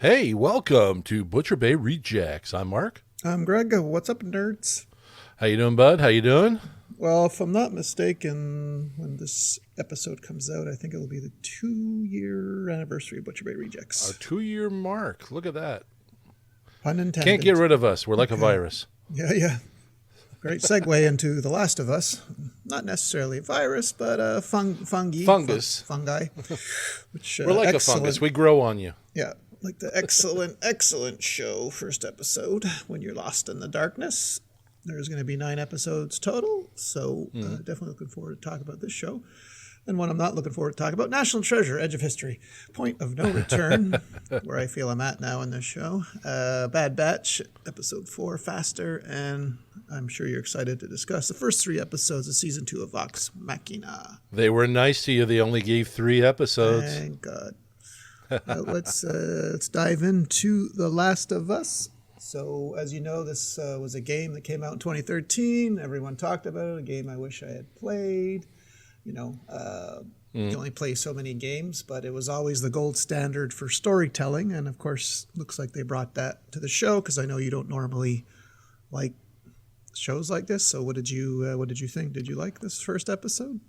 Hey, welcome to Butcher Bay Rejects. I'm Mark. I'm Greg. What's up, nerds? How you doing, bud? How you doing? Well, if I'm not mistaken, when this episode comes out, I think it'll be the 2-year anniversary of Butcher Bay Our Rejects. 2-year mark. Look at that. Pun intended. Can't get rid of us. We're like a virus. Yeah. Great segue into The Last of Us. Not necessarily a virus, but a fungi. Fungus. Fungi. Which, We're like a fungus. We grow on you. Yeah, like the excellent show, first episode, When You're Lost in the Darkness. There's going to be 9 episodes total, so definitely looking forward to talk about this show. And one I'm not looking forward to talk about, National Treasure, Edge of History, Point of No Return, where I feel I'm at now in this show. Bad Batch, episode 4, Faster, and I'm sure you're excited to discuss the first 3 episodes of season 2 of Vox Machina. They were nice to you. They only gave 3 episodes. Thank God. Let's dive into The Last of Us. So, as you know, this was a game that came out in 2013. Everyone talked about it, a game I wish I had played. You know, you can only play so many games, but it was always the gold standard for storytelling. And, of course, looks like they brought that to the show, because I know you don't normally like shows like this. So what did you think? Did you like this first episode?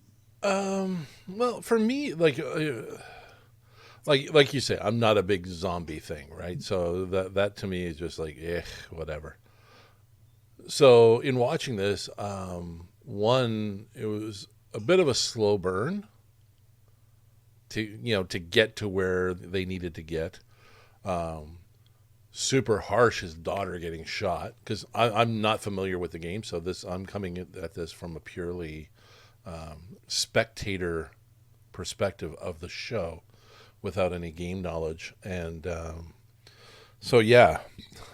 Well, for me, like you say, I'm not a big zombie thing, right? So that to me is just like, whatever. So in watching this, it was a bit of a slow burn to get to where they needed to get. Super harsh, his daughter getting shot, because I'm not familiar with the game, so I'm coming at this from a purely spectator perspective of the show, without any game knowledge. And so yeah,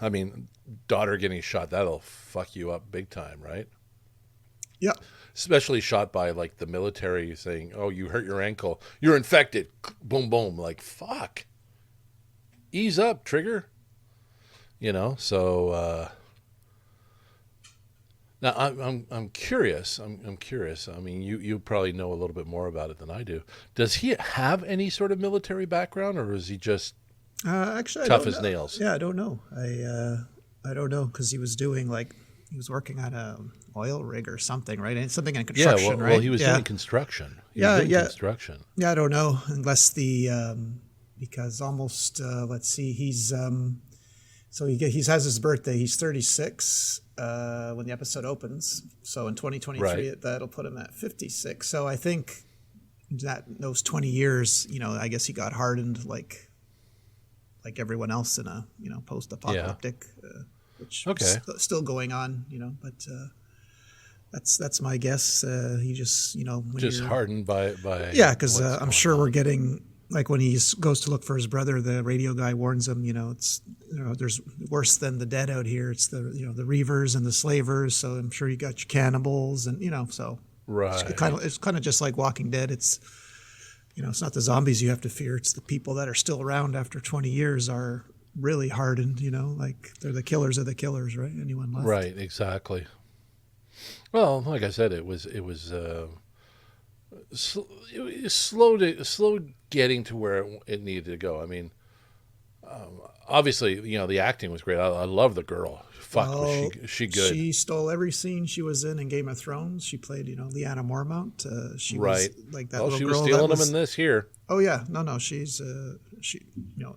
I mean, daughter getting shot, that'll fuck you up big time, right? Yeah. Especially shot by like the military saying, oh, you hurt your ankle, you're infected, boom boom, like fuck, ease up, trigger, so now I'm curious. I'm curious. I mean, you probably know a little bit more about it than I do. Does he have any sort of military background, or is he just actually tough as nails? Yeah, I don't know. I don't know, because he was working on a oil rig or something, right? And something in construction, right? Well, he was doing construction. Construction. Yeah, I don't know, unless because almost let's see, he's he has his birthday. He's 36 when the episode opens. So in 2023, right, that'll put him at 56. So I think that those 20 years, I guess he got hardened like everyone else in a post-apocalyptic, which is still going on. But that's my guess. He just hardened by because I'm sure we're getting. Like when he goes to look for his brother, the radio guy warns him, there's worse than the dead out here. It's the reavers and the slavers. So I'm sure you got your cannibals and, so right. It's kind of just like Walking Dead. It's, it's not the zombies you have to fear. It's the people that are still around after 20 years are really hardened, like they're the killers of the killers, right? Anyone left. Right. Exactly. Well, like I said, it was slow getting to where it needed to go. I mean, obviously, the acting was great. I love the girl. Fuck, was she good? She stole every scene she was in Game of Thrones. She played, Lyanna Mormont. She was like that little she girl. Was stealing them in this here. Oh yeah, no, she's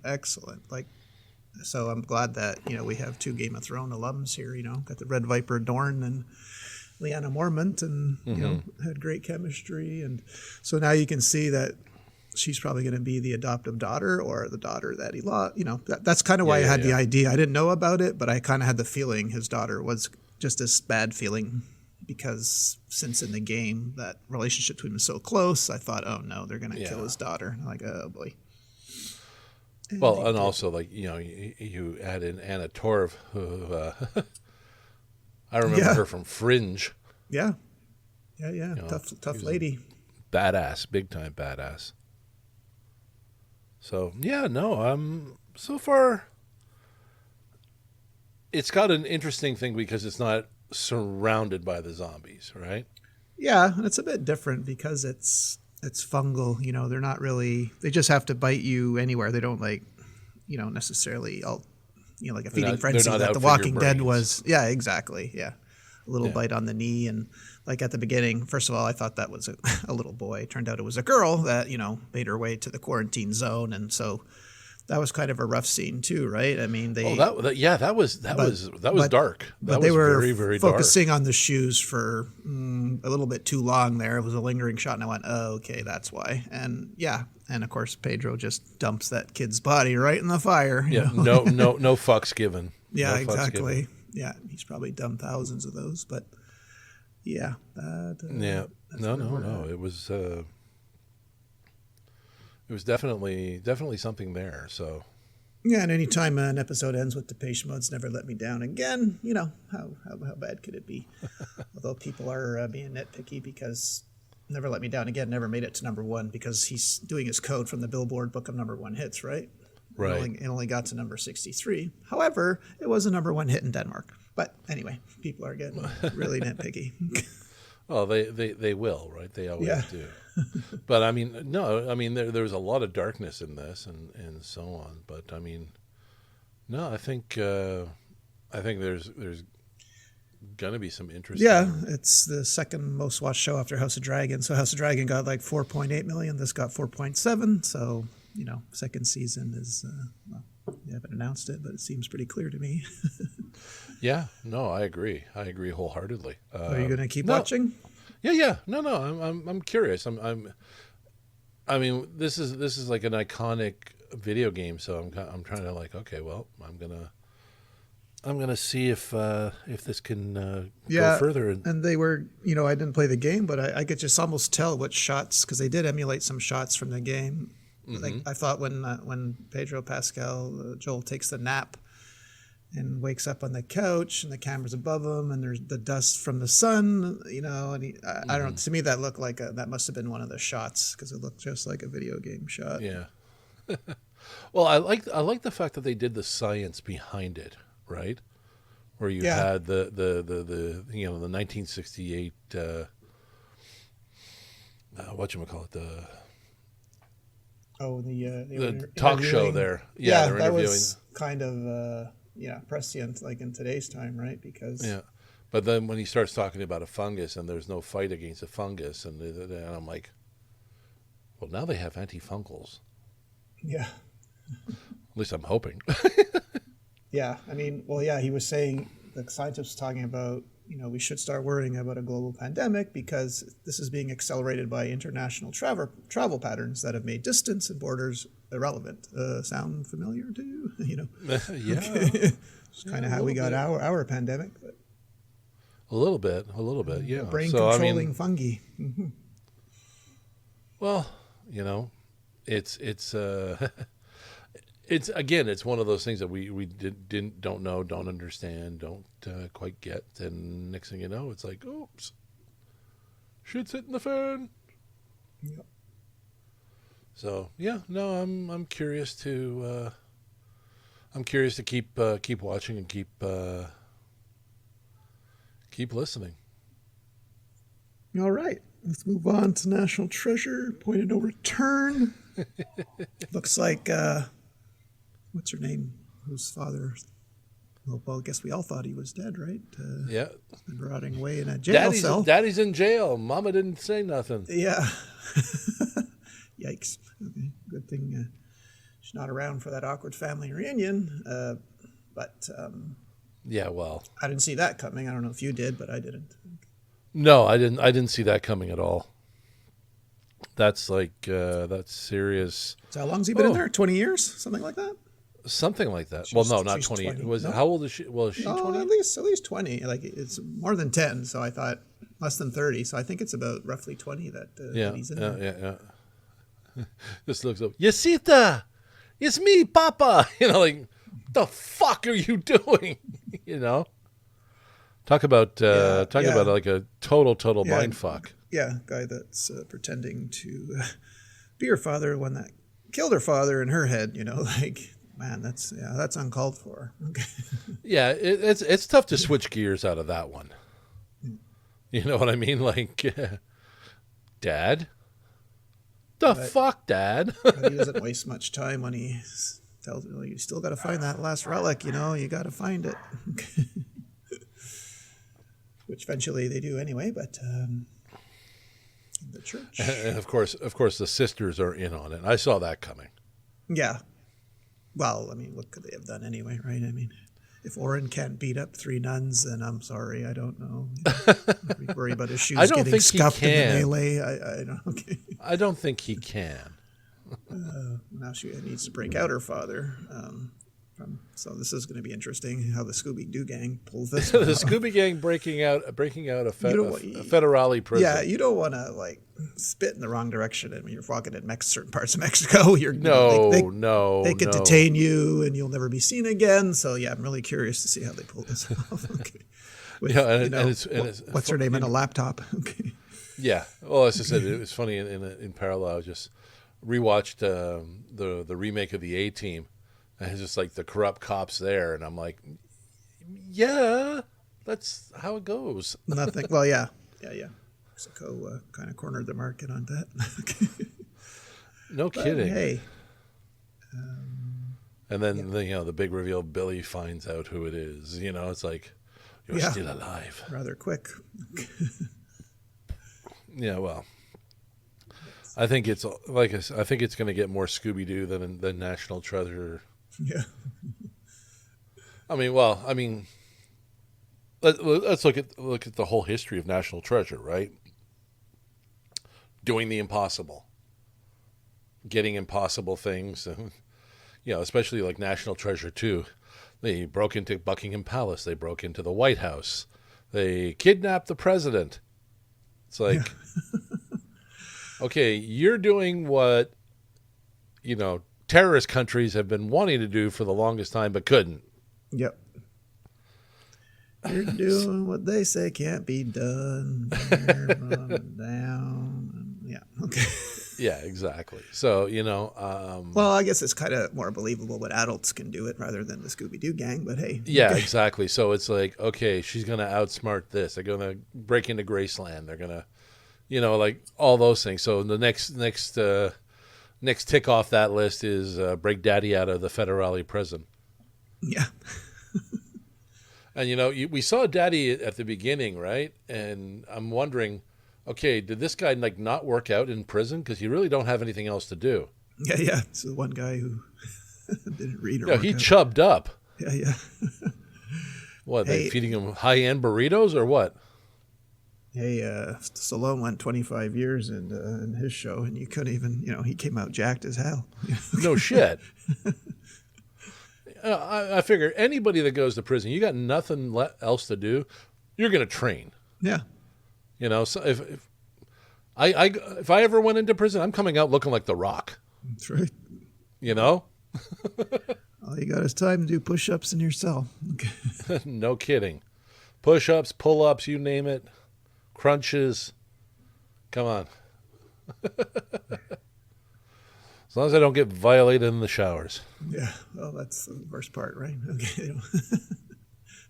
excellent. Like, so I'm glad that we have 2 Game of Thrones alums here. Got the Red Viper Dorn and Lyanna Mormont, and had great chemistry, and so now you can see that she's probably going to be the adoptive daughter or the daughter that he lost. That's kind of why I had the idea. I didn't know about it, but I kind of had the feeling his daughter was just this bad feeling, because since in the game that relationship between them was so close, I thought, oh no, they're going to kill his daughter. I'm like, oh boy. And also, like, you add in Anna Torv, who I remember her from Fringe. Yeah. Tough lady. Badass, big time badass. So so far it's got an interesting thing because it's not surrounded by the zombies, right? Yeah, and it's a bit different because it's fungal. They're not really. They just have to bite you anywhere. They don't necessarily all, like a They're feeding not, frenzy out that The for your Walking Dead brains. was. Yeah, exactly. Yeah. A little Yeah. bite on the knee. And like at the beginning, first of all, I thought that was a little boy. Turned out it was a girl that, made her way to the quarantine zone. And so that was kind of a rough scene too, right? I mean, Oh, they, but, that was but, dark. but That they was were very, very dark. focusing on the shoes for a little bit too long there. It was a lingering shot, and I went, oh, okay, that's why. And yeah. And of course, Pedro just dumps that kid's body right in the fire. Yeah, no fucks given. Yeah, No fucks given. exactly. Yeah, he's probably done thousands of those, but yeah, Yeah, that's no, where no, we're no. at. It was definitely something there. So Yeah, and anytime an episode ends with Depeche Mode's "Never Let Me Down Again," how bad could it be? Although people are being nitpicky because "Never Let Me Down Again" never made it to number one because he's doing his code from the Billboard Book of Number One Hits, right? right. It only got to number 63. However, it was a number one hit in Denmark. But anyway, people are getting really nitpicky. Oh, they will, right? They always Yeah. do. But I mean, no, I mean there's a lot of darkness in this and so on. But I mean, no, I think there's gonna be some interesting. Yeah, it's the second most watched show after House of Dragon. So House of Dragon got like 4.8 million. This got 4.7. So, second season is, they haven't announced it, but it seems pretty clear to me. Yeah, no, I agree. I agree wholeheartedly. Are you going to keep No, watching? yeah. No. I'm curious. I mean, this is like an iconic video game, so I'm trying to like, okay, well, I'm gonna see if this can go further. And they were, I didn't play the game, but I could just almost tell what shots, because they did emulate some shots from the game. Like I thought when Pedro Pascal, Joel takes the nap and wakes up on the couch and the camera's above him and there's the dust from the sun, and I don't know, to me that looked like that must have been one of the shots because it looked just like a video game shot. Yeah. Well, I like the fact that they did the science behind it, right? Where you Yeah. had the 1968 whatchamacallit, the talk show there. Yeah, they're that interviewing. was kind of prescient like in today's time, right? Because Yeah, but then when he starts talking about a fungus and there's no fight against a fungus, and I'm like, well, now they have antifungals. yeah, At least I'm hoping. yeah. I mean, well, yeah, he was saying the scientists talking about we should start worrying about a global pandemic because this is being accelerated by international travel patterns that have made distance and borders irrelevant. Sound familiar to you? Yeah, It's kind of how we got our pandemic. But a little bit. Yeah. brain So I controlling mean, fungi. well, it's it's again, it's one of those things that we don't know, don't understand, don't quite get, and next thing you know, it's like, oops, shit's hitting the fan. Yep. So yeah, no, I'm curious to keep watching and keep listening. All right, let's move on to National Treasure. Point of No Return. Looks like what's her name? Whose father? Well, I guess we all thought he was dead, right? Yeah, Been rotting away in a jail cell. Daddy's in jail. Mama didn't say nothing. Yeah. Yikes. Okay. Good thing she's not around for that awkward family reunion. But Yeah, well, I didn't see that coming. I don't know if you did, but I didn't. no, I didn't see that coming at all. That's like that's serious. So how long's he been in Oh. there? 20 years? Something like that? Something like that. Well, no, not she's 20. 20, Was no? How old is she? Well, is she Oh, 20? at least 20. Like it's more than 10. So I thought less than 30. So I think it's about roughly 20 that, Yeah, that he's in yeah, there. yeah. Just looks up. Yesita, it's me, Papa. Like, the fuck are you doing? Talk about Yeah. like a total Yeah. mind fuck. Yeah, guy that's pretending to be her father when that killed her father in her head. Like man, that's uncalled for. Okay. Yeah, it's tough to switch gears out of that one. You know what I mean? Like, Dad, fuck, Dad. But he doesn't waste much time when he tells him, you still got to find that last relic. You got to find it. Which eventually they do anyway, but the church. And of course, the sisters are in on it. I saw that coming. Yeah. Well, I mean, what could they have done anyway, right? I mean, if Oren can't beat up 3 nuns, then I'm sorry, I don't know. We worry about his shoes getting scuffed in the melee. I don't. Okay. I don't think he can. Now she needs to break out her father. So this is going to be interesting how the Scooby-Doo gang pulls this. The Scooby gang breaking out a federale prison. Yeah, you don't want to spit in the wrong direction. I mean, you're walking in certain parts of Mexico. They could detain you, and you'll never be seen again. So yeah, I'm really curious to see how they pull this off. Okay. What's her name in a laptop? Okay. Yeah. Well, as I said, it was funny in parallel. I just rewatched the remake of the A-Team. And it's just like the corrupt cops there, and I'm like, yeah, that's how it goes. Nothing. Well, yeah. Mexico kind of cornered the market on that. No kidding. Hey. And then the big reveal, Billy finds out who it is. It's like, you're still alive. Rather quick. Yeah. Well, I think it's like I think it's going to get more Scooby-Doo than National Treasure. Yeah. I mean, let's look at the whole history of National Treasure, right? Doing the impossible, getting impossible things, especially like National Treasure 2. They broke into Buckingham Palace. They broke into the White House. They kidnapped the president. It's like, okay, you're doing what, terrorist countries have been wanting to do for the longest time, but couldn't. Yep. You're doing what they say can't be done. Down. Yeah. Okay. Yeah, exactly. So, well, I guess it's kind of more believable when adults can do it rather than the Scooby-Doo gang, but hey. Yeah, okay. Exactly. So it's like, okay, she's going to outsmart this. They're going to break into Graceland. They're going to, like all those things. So the next tick off that list is break daddy out of the federale prison. Yeah. And, we saw daddy at the beginning, right? And I'm wondering, okay, did this guy not work out in prison? Because you really don't have anything else to do. Yeah. It's the one guy who didn't read or work he out. Chubbed up. Yeah. What, they feeding him high-end burritos or what? Hey, Stallone went 25 years in his show, and you couldn't even, he came out jacked as hell. No shit. I figure anybody that goes to prison, you got nothing else to do, you're going to train. Yeah. So if I ever went into prison, I'm coming out looking like The Rock. That's right. All you got is time to do push-ups in your cell. Okay. No kidding. Push-ups, pull-ups, you name it. Crunches. Come on. As long as I don't get violated in the showers. Yeah, well, that's the worst part, right? Okay.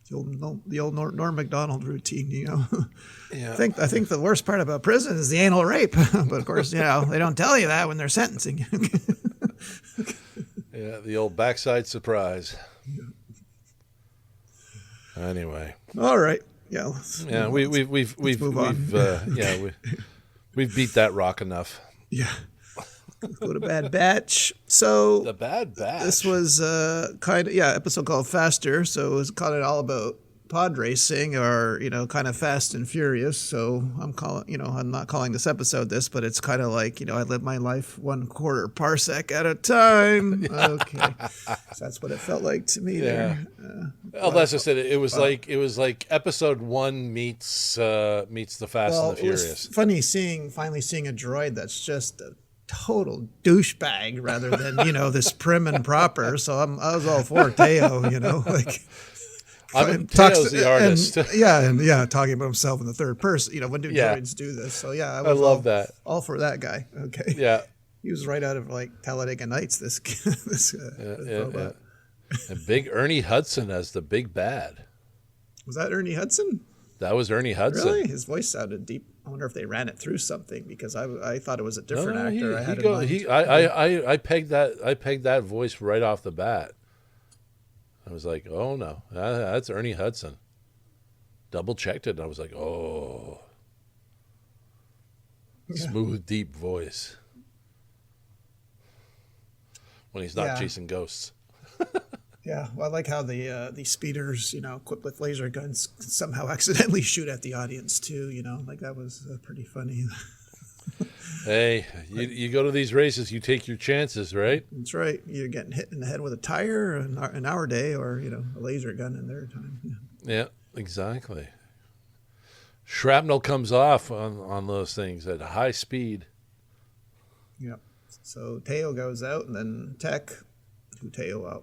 The old Norm Macdonald routine, Yeah. I think the worst part about prison is the anal rape. But of course, they don't tell you that when they're sentencing you. Yeah, the old backside surprise. Anyway. All right. Yeah. We've move on. We've beat that rock enough. Yeah. Go to Bad Batch. So the Bad Batch. This was episode called Faster. So it was kind of all about pod racing or kind of Fast and Furious. So I'm not calling this episode this, but it's kind of like I live my life 1/4 parsec at a time. Okay, so that's what it felt like to me there. That's just it. It was like episode 1 meets the Fast and the Furious. It was funny finally seeing a droid that's just a total douchebag rather than this prim and proper. So I was all for Teo. Teo's the artist. Talking about himself in the third person. When do droids do this? So I love that. All for that guy. Okay. Yeah. He was right out of Talladega Nights. This robot. And Big Ernie Hudson as the big bad. Was that Ernie Hudson? That was Ernie Hudson. Really? His voice sounded deep. I wonder if they ran it through something, because I thought it was a No, different no, actor I he had in go mind. he I pegged that voice right off the bat. I was like, oh no, that's Ernie Hudson. Double checked it, and I was like, oh, Yeah. smooth, deep voice when he's not Yeah. chasing ghosts. Yeah, well, I like how the speeders, equipped with laser guns, somehow accidentally shoot at the audience too. Like that was pretty funny. Hey, you go to these races, you take your chances, right? That's right. You're getting hit in the head with a tire in our day, or a laser gun in their time. Yeah, exactly. Shrapnel comes off on those things at high speed. Yeah. So Teo goes out, and then Tech, who Teo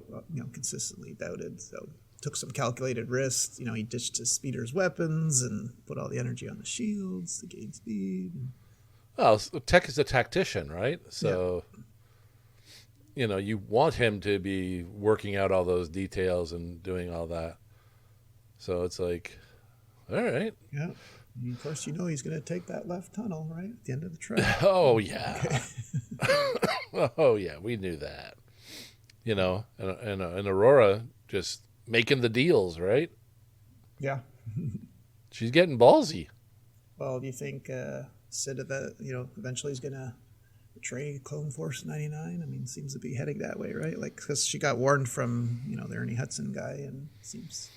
consistently doubted, so took some calculated risks. He ditched his speeder's weapons and put all the energy on the shields to gain speed. Well, Tech is a tactician, right? So, you want him to be working out all those details and doing all that. So it's like, all right. Yeah. And of course, he's going to take that left tunnel, right? At the end of the track. Oh, yeah. Oh, yeah. We knew that. And Aurora just making the deals, right? Yeah. She's getting ballsy. Well, do you think Sid, eventually is going to betray Clone Force 99? I mean, seems to be heading that way, right? Like, because she got warned from, the Ernie Hudson guy, and seems...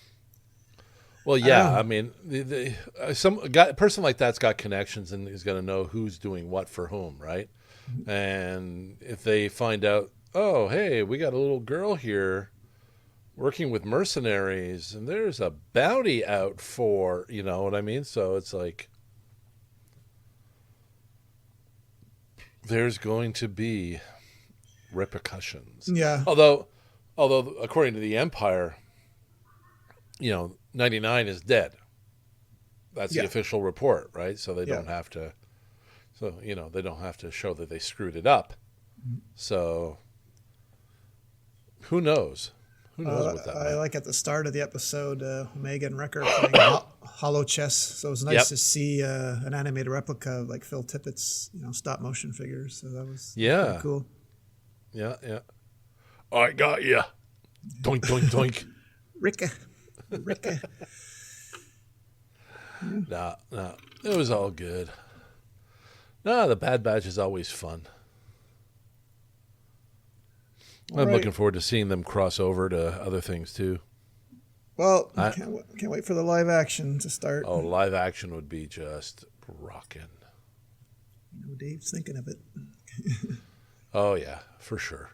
Well, yeah. I mean, person like that's got connections and is going to know who's doing what for whom, right? Mm-hmm. And if they find out, oh, hey, we got a little girl here working with mercenaries, and there's a bounty out for, you know what I mean? So it's like, there's going to be repercussions. Yeah. Although according to the Empire, 99 is dead. That's the official report, right? So they don't have to. So they don't have to show that they screwed it up. So who knows? Who knows what that meant? I like at the start of the episode, Omega and Wrecker playing hollow chess. So it was nice to see an animated replica of like Phil Tippett's, stop motion figures. So that was pretty cool. Yeah. I got you. Doink, doink, doink. Ricka. No, it was all good. No, the Bad Batch is always fun. I'm looking forward to seeing them cross over to other things too. Well, I can't wait for the live action to start. Oh, live action would be just rocking. Dave's thinking of it. Oh yeah, for sure.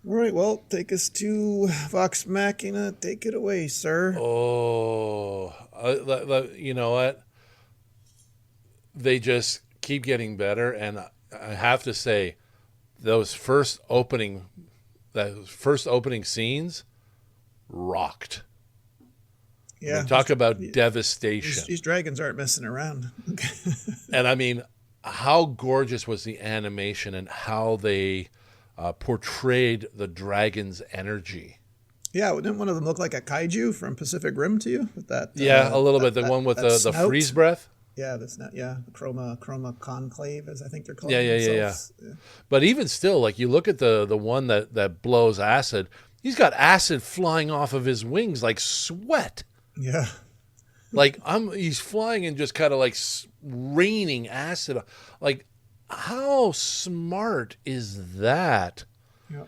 All right, well, take us to Vox Machina. Take it away, sir. Oh, you know what? They just keep getting better, and I have to say, those first opening scenes rocked. Yeah, talk about devastation. These dragons aren't messing around. And I mean, how gorgeous was the animation and how they portrayed the dragon's energy. Yeah, didn't one of them look like a kaiju from Pacific Rim to you? With that, a little bit. The one with the freeze breath. Yeah, that's not. Yeah, the chroma conclave, as I think they're called. Yeah. But even still, like you look at the one that blows acid. He's got acid flying off of his wings like sweat. Yeah. Like he's flying and just kind of like raining acid. Like, how smart is that? Yeah.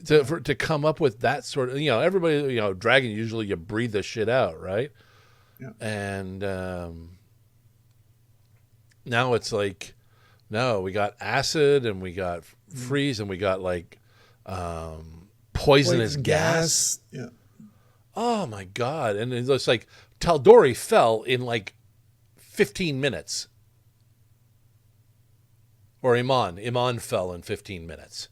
To come up with that sort of, everybody, dragon, usually you breathe the shit out, right? Yeah. And now it's like, no, we got acid and we got freeze and we got like poisonous gas. Yeah. Oh my God. And it's like Taldori fell in like 15 minutes. Or Iman fell in 15 minutes.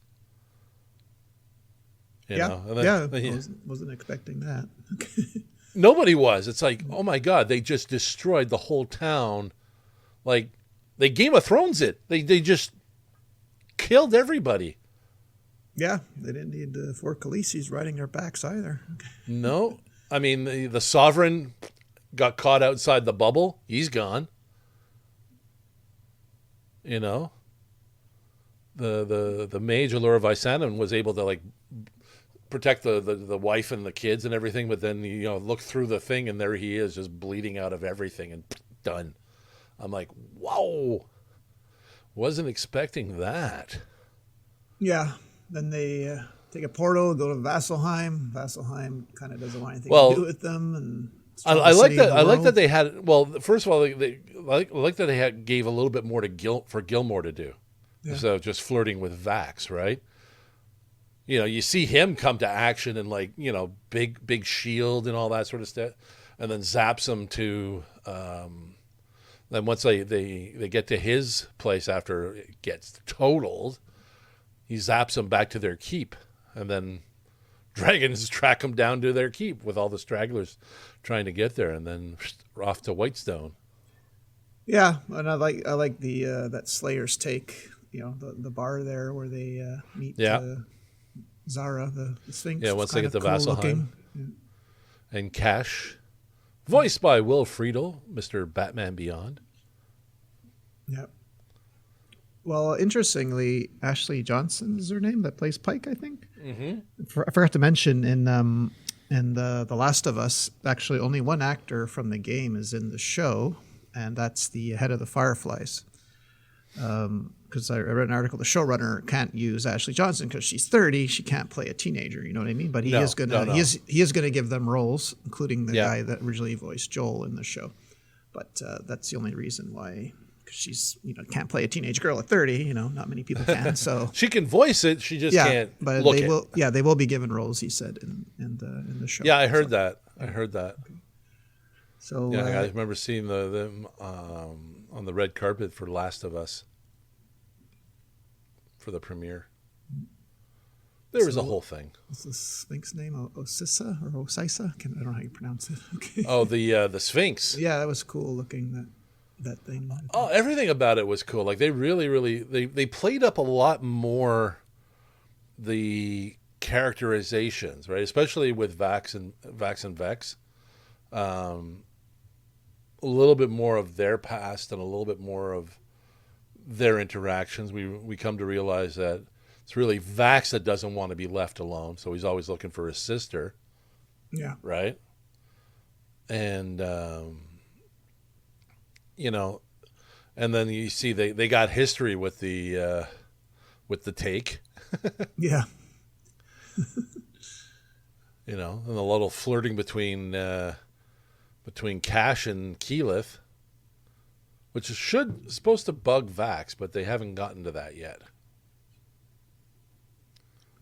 Wasn't expecting that. Nobody was. It's like, oh my God, they just destroyed the whole town. Like, they Game of Thrones it. They just killed everybody. Yeah, they didn't need 4 Khaleesi's riding their backs either. No. I mean, the Sovereign got caught outside the bubble. He's gone. You know, the mage Allura Vysanen was able to like protect the wife and the kids and everything, but then look through the thing and there he is just bleeding out of everything and done. I'm like, whoa, wasn't expecting that. Yeah. Then they take a portal, go to Vasselheim. Vasselheim kind of doesn't want anything to do with them, and I like that. I like that they had. Well, first of all, they like that they gave a little bit more to for Gilmore to do, so just flirting with Vax, right? You see him come to action and like big shield and all that sort of stuff, and then zaps him to. Then once they get to his place after it gets totaled, he zaps them back to their keep, and then dragons track them down to their keep with all the stragglers trying to get there, and then off to Whitestone. Yeah, and I like the that Slayer's take. The bar there where they meet Zara, the Sphinx. Yeah, once they get to Vasselheim. Yeah. And Cash, voiced by Will Friedle, Mr. Batman Beyond. Yeah. Well, interestingly, Ashley Johnson is her name that plays Pike, I think. Mm-hmm. I forgot to mention in the Last of Us, actually only one actor from the game is in the show, and that's the head of the Fireflies. Because I read an article, the showrunner can't use Ashley Johnson because she's 30. She can't play a teenager. You know what I mean? But he is gonna give them roles, including the guy that originally voiced Joel in the show. But that's the only reason why. She's can't play a teenage girl at 30. Not many people can. So she can voice it. She just can't. But look they will. Yeah, they will be given roles. He said in the show. Yeah, I heard that. I heard that. Okay. So I remember seeing them on the red carpet for Last of Us for the premiere. There was a whole thing. What's the Sphinx name? Osisa or Osisa? I don't know how you pronounce it. Okay. Oh, the Sphinx. Yeah, that was cool looking. That thing. Oh, everything about it was cool. Like they really they played up a lot more the characterizations, right? Especially with Vax and Vex. A little bit more of their past and a little bit more of their interactions. We come to realize that it's really Vax that doesn't want to be left alone, so he's always looking for his sister. Yeah. Right? And and then you see they got history with the take. Yeah. And a little flirting between Cash and Keyleth, which is supposed to bug Vax, but they haven't gotten to that yet.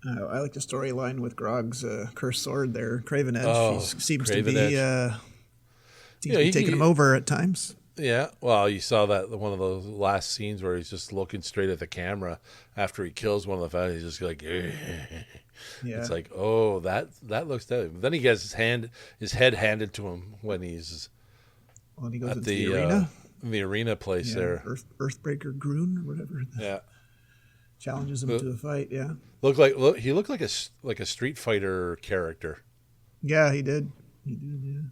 I like the storyline with Grog's cursed sword there, Craven Edge. Oh, he seems Craven to be taking him over at times. Yeah, well, you saw that one of those last scenes where he's just looking straight at the camera after he kills one of the fellas. He's just like, yeah. It's like, oh, that looks deadly. Then he gets his head handed to him when he goes at the arena, in the arena place there. Earthbreaker Groon or whatever. Yeah, challenges him to a fight. Yeah, he looked like a Street Fighter character. Yeah, he did. Yeah.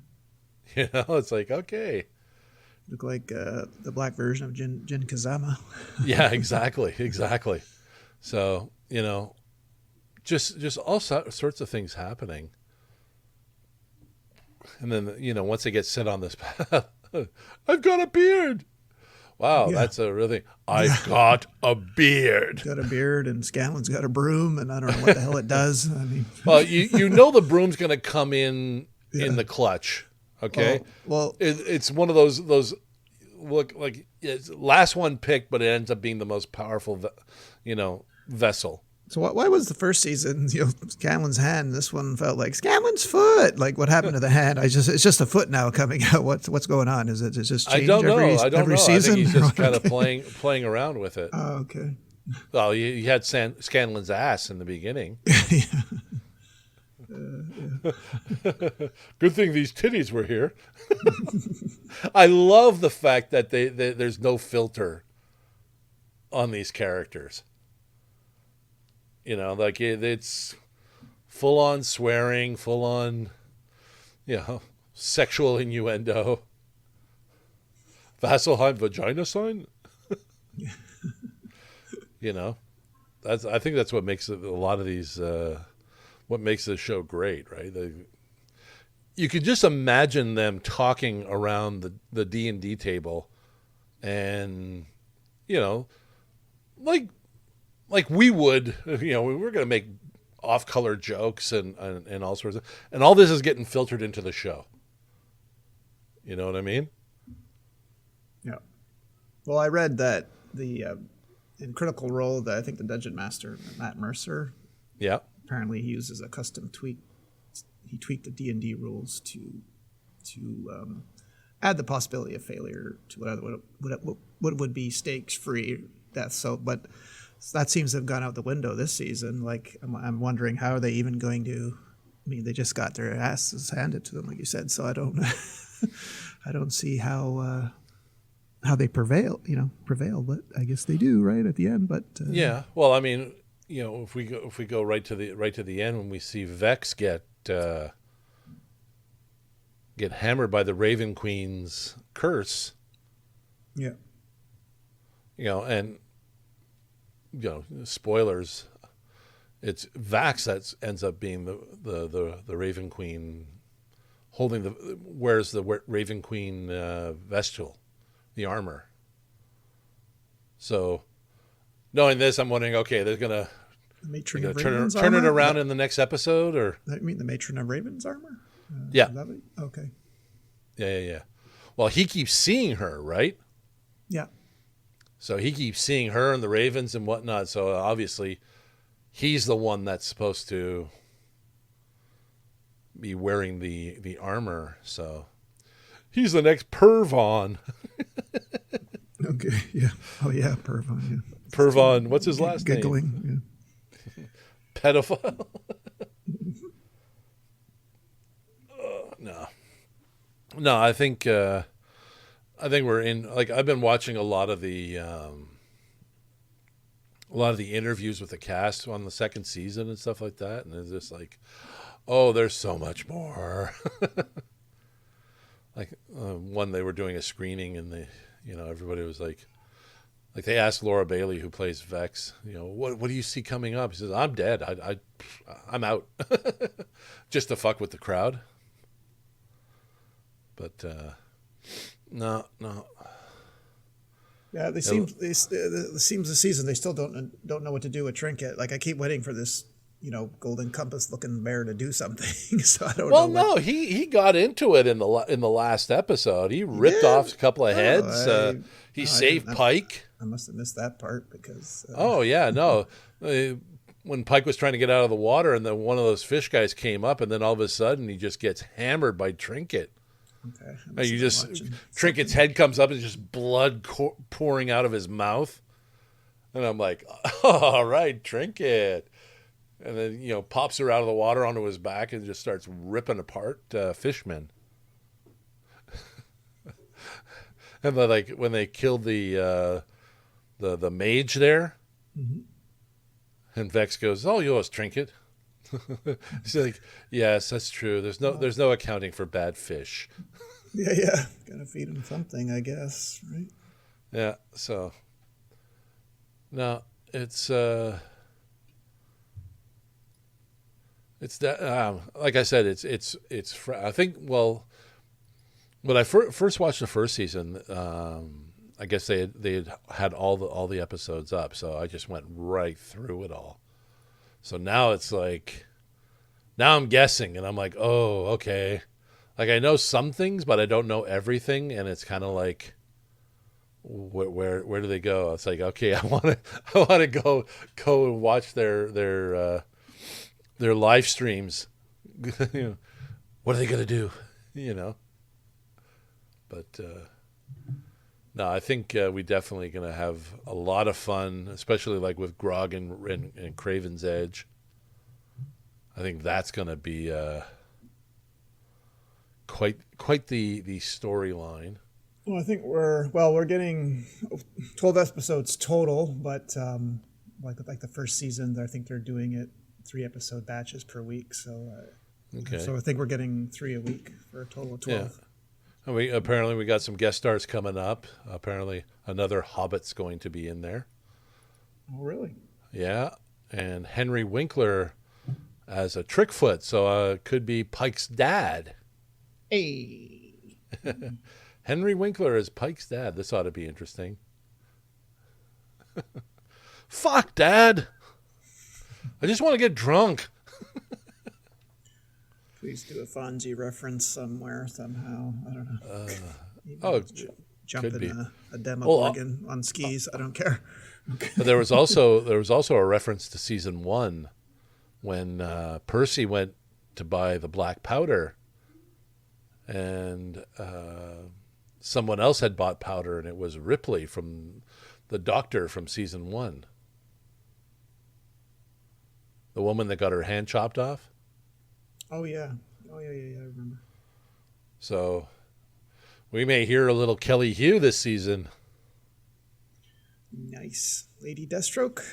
It's like, okay. Look like the black version of Jin Kazama. Yeah, exactly. So, just all sorts of things happening. And then, once they get set on this path, I've got a beard. Wow, that's a really, I've got a beard. Got a beard, and Scanlan's got a broom, and I don't know what the hell it does. I mean, well, the broom's going to come in the clutch. Okay. Well, it's one of those look like it's last one picked, but it ends up being the most powerful, vessel. So why was the first season, Scanlan's hand? This one felt like Scanlan's foot. Like what happened to the hand? It's just a foot now coming out. What's going on? Is it just changed every season? I think he's just kind of playing around with it. Oh, okay. Well, you had Scanlan's ass in the beginning. Good thing these titties were here. I love the fact that there's no filter on these characters. Like it's full on swearing, full on, sexual innuendo. Vasselheim vagina sign. You know, I think that's what makes a lot of these what makes this show great, right? You could just imagine them talking around the D&D table, and you know, like we would, you know, we were going to make off-color jokes and all sorts of, and all this is getting filtered into the show. You know what I mean? Yeah. Well, I read that in Critical Role, that I think the Dungeon Master, Matt Mercer, Yeah. apparently he uses a custom tweak. He tweaked the D&D rules to add the possibility of failure to what would be stakes-free death. So, but that seems to have gone out the window this season. Like, I'm wondering how are they even going to? I mean, they just got their asses handed to them, like you said. So I don't, I don't see how they prevail. But I guess they do right at the end. But Yeah. Well, I mean, you know, if we go right to the end, when we see Vex get hammered by the Raven Queen's curse. Yeah. You know, and you know, spoilers. It's Vax that ends up being the Raven Queen, wears the Raven Queen vestal, the armor. So, knowing this, I'm wondering, okay, they're gonna turn it around in the next episode, or I mean the Matron of Raven's armor. Yeah. Okay. Yeah. Well, he keeps seeing her, right? Yeah. So he keeps seeing her and the Ravens and whatnot. So obviously, he's the one that's supposed to be wearing the armor. So he's the next Pervon. Okay. Yeah. Oh yeah, Pervon. Yeah. Pervon. What's his last Giggling, name? Yeah. Pedophile. No. I think we're in. Like, I've been watching a lot of the interviews with the cast on the second season and stuff like that, and it's just like, oh, there's so much more. Like one, they were doing a screening, and everybody was like they asked Laura Bailey, who plays Vex, what do you see coming up? He says, I'm dead. I'm out, just to fuck with the crowd. But no. Yeah, it seems this season they still don't know what to do with Trinket. Like, I keep waiting for this, golden compass looking bear to do something. So I don't know. Well, no, he got into it in the last episode. He ripped off a couple of heads. He saved Pike. I must have missed that part because. Oh yeah, no. When Pike was trying to get out of the water, and then one of those fish guys came up, and then all of a sudden he just gets hammered by Trinket. Okay. Trinket's head comes up and just blood pouring out of his mouth, and I'm like, all right, Trinket, and then pops her out of the water onto his back and just starts ripping apart fishmen. And then, like, when they killed the mage there, mm-hmm. and Vex goes, "Oh, yours, Trinket." She's like, "Yes, that's true. There's no accounting for bad fish." Yeah. Gotta feed him something, I guess, right? Yeah. So, no, it's that. Like I said, it's. I think. Well, when I first watched the first season, I guess they had all the episodes up, so I just went right through it all. So now it's like, now I'm guessing, and I'm like, oh, okay. Like, I know some things, but I don't know everything, and it's kind of like, where do they go? It's like, okay, I want to go and watch their live streams. What are they gonna do? But no, I think we definitely going to have a lot of fun, especially like with Grog and Craven's Edge. I think that's going to be quite the storyline. Well, I think we're getting 12 episodes total, but like the first season, I think they're doing it 3-episode batches per week. So okay. So I think we're getting 3 a week for a total of 12. Yeah. Apparently we got some guest stars coming up. Apparently another Hobbit's going to be in there. Oh, really? Yeah, and Henry Winkler as a Trickfoot, so it could be Pike's dad. Hey. Henry Winkler as Pike's dad. This ought to be interesting. Fuck, Dad! I just want to get drunk. Please do a Fonzie reference somewhere, somehow. I don't know. Maybe Oh, jump could in be. a demo Well, organ on skis. I don't care. but there was also a reference to season 1 when Percy went to buy the black powder, and someone else had bought powder, and it was Ripley from the doctor from season 1, the woman that got her hand chopped off. Oh, yeah. Oh, yeah, I remember. So we may hear a little Kelly Hugh this season. Nice. Lady Deathstroke?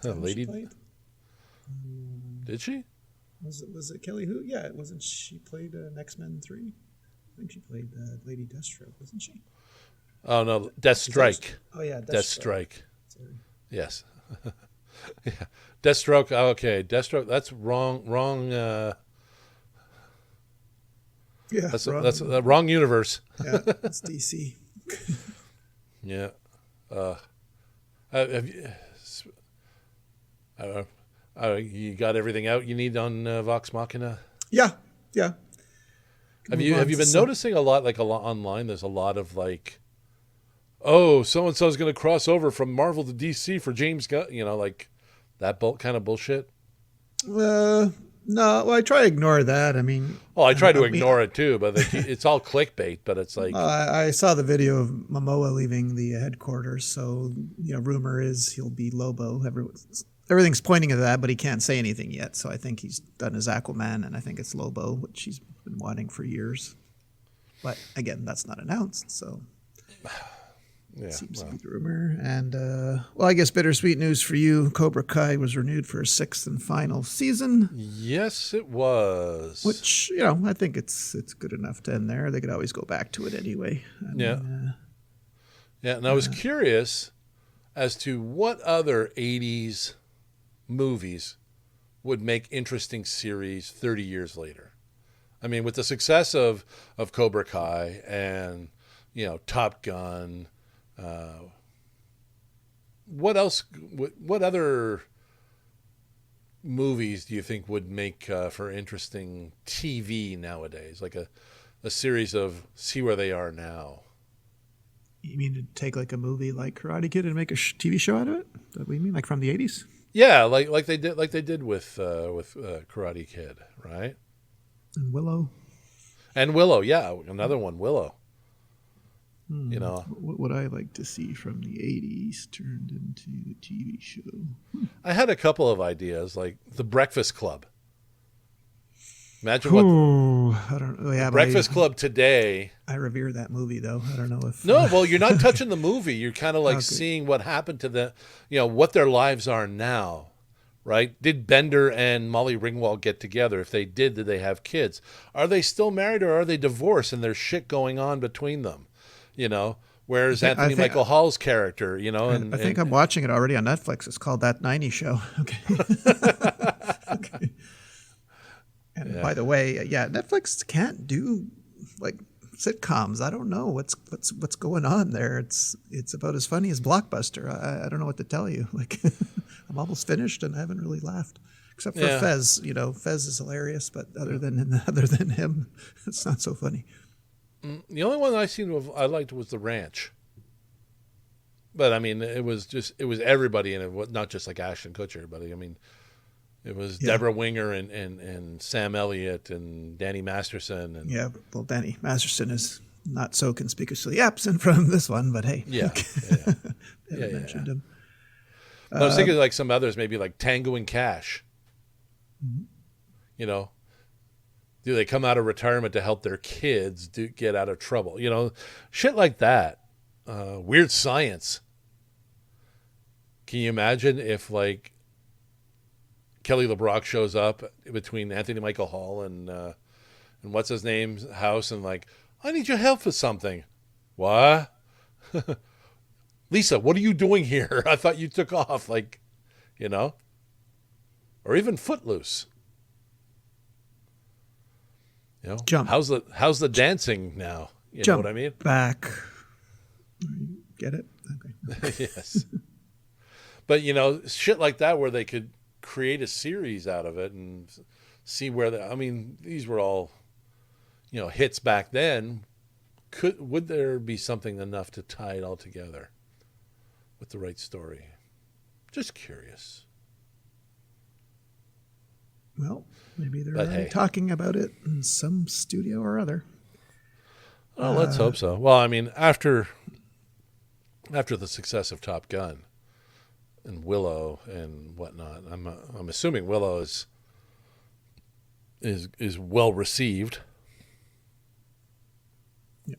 Lady, She played? did she? Was it Kelly Who? Yeah, it wasn't. She played X-Men 3. I think she played Lady Deathstroke, wasn't she? Oh no, Deathstrike. Oh yeah, Deathstrike. Sorry. Yes. Yeah. Deathstroke. Okay, Deathstroke. That's wrong. Wrong. Yeah, That's the wrong universe. yeah, it's DC. Yeah. Have you, you got everything out you need on Vox Machina? Yeah. Have you been noticing a lot online? There's a lot of like, oh, so and so's going to cross over from Marvel to DC for James Gunn. Like that kind of bullshit. No, well, I try to ignore that. I mean, Well, I try to ignore it too, but it's all clickbait. But it's like, I saw the video of Momoa leaving the headquarters, so rumor is he'll be Lobo. Everything's pointing to that, but he can't say anything yet. So I think he's done his Aquaman, and I think it's Lobo, which he's been wanting for years. But again, that's not announced, so yeah, seems to be the rumor. And I guess bittersweet news for you: Cobra Kai was renewed for a 6th and final season. Yes, it was. Which I think it's good enough to end there. They could always go back to it anyway. Yeah. And I was curious as to what other 80s movies would make interesting series 30 years later. I mean, with the success of Cobra Kai and, Top Gun, what else? What other movies do you think would make for interesting TV nowadays? Like a series of See Where They Are Now. You mean to take like a movie like Karate Kid and make a TV show out of it? Is that what you mean, like from the 80s? Yeah, like they did with Karate Kid, right? And Willow. And Willow, yeah, another one, Willow. What would I like to see from the 80s turned into a TV show? I had a couple of ideas, like The Breakfast Club. Imagine I don't know. Yeah, Breakfast Club today. I revere that movie, though. I don't know if. No, well, you're not touching the movie. You're kind of like seeing what happened to what their lives are now, right? Did Bender and Molly Ringwald get together? If they did they have kids? Are they still married or are they divorced? And there's shit going on between them, Where's Anthony Michael Hall's character, I think I'm watching it already on Netflix. It's called That 90 Show. Okay. Okay. And by the way, Netflix can't do like sitcoms. I don't know what's going on there. It's about as funny as Blockbuster. I don't know what to tell you. Like, I'm almost finished and I haven't really laughed, except for Fez. Fez is hilarious, but other than him, it's not so funny. The only one I liked was The Ranch. But I mean, it was everybody in it, not just like Ashton Kutcher, but I mean, it was Deborah Winger and Sam Elliott and Danny Masterson. And well, Danny Masterson is not so conspicuously absent from this one, but hey. Mentioned him. I was thinking like some others, maybe like Tango and Cash. Mm-hmm. Do they come out of retirement to help their kids get out of trouble? Shit like that. Weird Science. Can you imagine if like Kelly LeBrock shows up between Anthony Michael Hall and what's his name's house and like, I need your help for something. What? Lisa, what are you doing here? I thought you took off, like, you know, or even Footloose. You know, Jump. how's the dancing now? You Jump know what I mean? back. Get it? Okay. Yes. But, you know, shit like that where they could create a series out of it and see where I mean, these were all, you know, hits back then. Would there be something enough to tie it all together with the right story? Just curious. Well, maybe they're already talking about it in some studio or other. Well, let's hope so. Well, I mean, after the success of Top Gun and Willow and whatnot, I'm assuming Willow is well received. Yeah.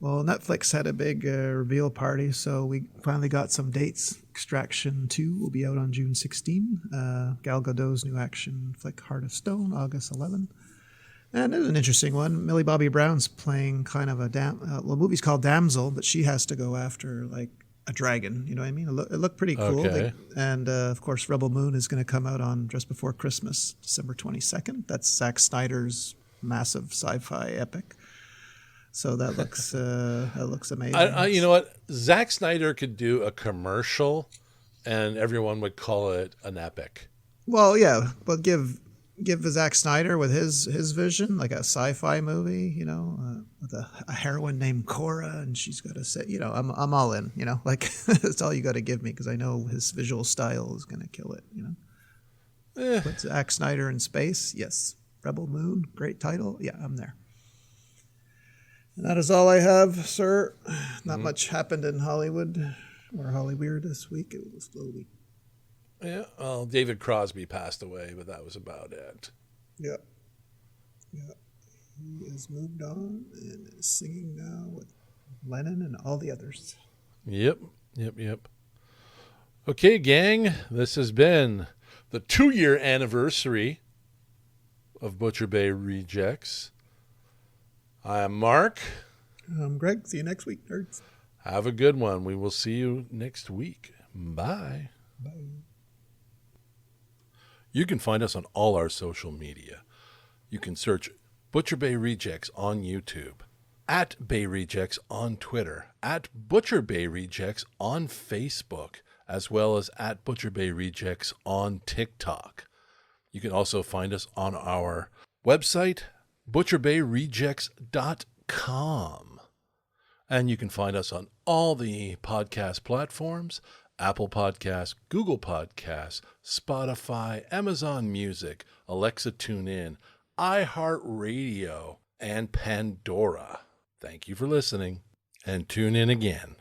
Well, Netflix had a big reveal party, so we finally got some dates. Extraction 2 will be out on June 16. Gal Gadot's new action flick Heart of Stone, August 11. And it was an interesting one. Millie Bobby Brown's playing kind of the movie's called Damsel, but she has to go after like a dragon. You know what I mean? It looked pretty cool. Okay. And of course, Rebel Moon is going to come out on just before Christmas, December 22nd. That's Zack Snyder's massive sci-fi epic. So that looks amazing. You know what? Zack Snyder could do a commercial, and everyone would call it an epic. Well, yeah, but give Zack Snyder with his vision, like a sci-fi movie, you know, with a heroine named Cora, and she's got to say, you know, I'm all in, you know, like that's all you got to give me because I know his visual style is going to kill it, you know. Put Zack Snyder in space, yes. Rebel Moon, great title, yeah, I'm there. And that is all I have, sir. Not much happened in Hollywood or Hollyweird this week. It was a slow week. Yeah, well, David Crosby passed away, but that was about it. Yeah. Yeah. He has moved on and is singing now with Lennon and all the others. Yep. Okay, gang, this has been the 2-year anniversary of Butcher Bay Rejects. I am Mark. I'm Greg. See you next week, nerds. Have a good one. We will see you next week. Bye. Bye. You can find us on all our social media. You can search Butcher Bay Rejects on YouTube, at Bay Rejects on Twitter, at Butcher Bay Rejects on Facebook, as well as at Butcher Bay Rejects on TikTok. You can also find us on our website, butcherbayrejects.com. And you can find us on all the podcast platforms: Apple Podcasts, Google Podcasts, Spotify, Amazon Music, Alexa TuneIn, iHeartRadio, and Pandora. Thank you for listening, and tune in again.